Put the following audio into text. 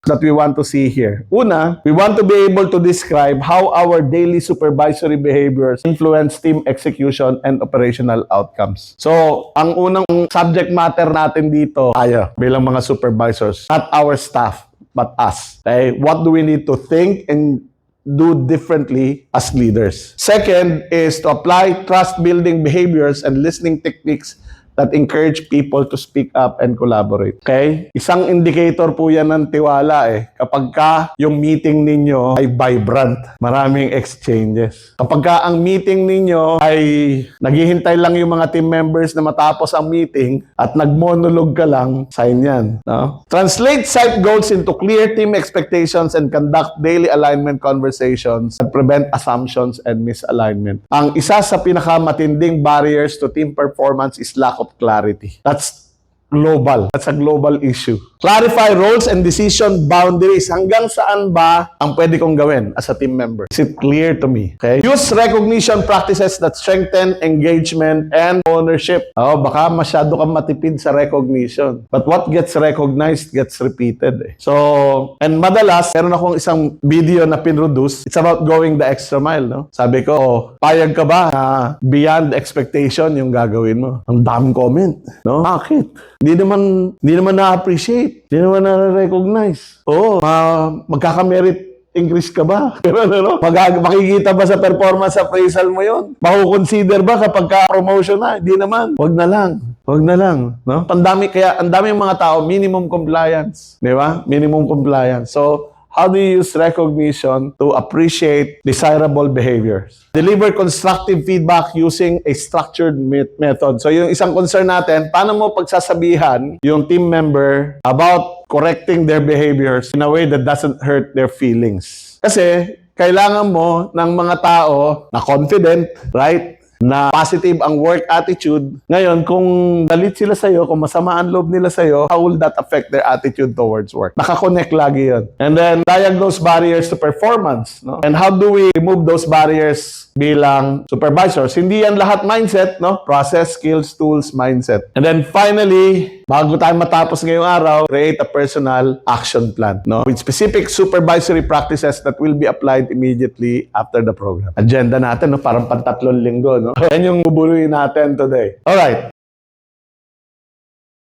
that we want to see here. Una, we want to be able to describe how our daily supervisory behaviors influence team execution and operational outcomes. So, ang unang subject matter natin dito, tayo bilang mga supervisors, not our staff, but us. Okay? What do we need to think and do differently as leaders? Second is to apply trust-building behaviors and listening techniques that encourage people to speak up and collaborate. Okay? Isang indicator po yan ng tiwala eh. Kapag ka yung meeting ninyo ay vibrant, maraming exchanges. Kapag ka ang meeting ninyo ay naghihintay lang yung mga team members na matapos ang meeting at nagmonolog ka lang, sign yan. No? Translate site goals into clear team expectations and conduct daily alignment conversations that prevent assumptions and misalignment. Ang isa sa pinakamatinding barriers to team performance is lack of clarity. That's global. That's a global issue. Clarify roles and decision boundaries. Hanggang saan ba ang pwede kong gawin as a team member? Is it clear to me? Okay? Use recognition practices that strengthen engagement and ownership. Baka masyado kang matipid sa recognition. But what gets recognized gets repeated. So, and madalas, meron akong isang video na pinroduce. It's about going the extra mile. No? Sabi ko, payag ka ba na beyond expectation yung gagawin mo? Ang daming comment. No? Bakit? Hindi naman na-appreciate. Hindi naman na-recognize. Magkaka-merit increase ka ba? Makikita ba sa performance appraisal mo yon? Makukonsider ba kapag ka-promotion na? Hindi naman. Wag na lang. No? Kaya ang daming mga tao, minimum compliance. Di ba? Minimum compliance. So, how do you use recognition to appreciate desirable behaviors? Deliver constructive feedback using a structured method. So yung isang concern natin, paano mo pagsasabihan yung team member about correcting their behaviors in a way that doesn't hurt their feelings? Kasi kailangan mo ng mga tao na confident, right? Na positive ang work attitude. Ngayon, kung galit sila sa'yo, kung masama ang loob nila sa'yo, how will that affect their attitude towards work? Nakakonect lagi yun. And then, diagnose barriers to performance. No? And how do we remove those barriers bilang supervisors? Hindi yan lahat mindset, no? Process, skills, tools, mindset. And then finally, bago tayo matapos ngayong araw, create a personal action plan, no? With specific supervisory practices that will be applied immediately after the program. Agenda natin, no? Parang pantatlong linggo, no? Yan yung buburuin natin today. Alright.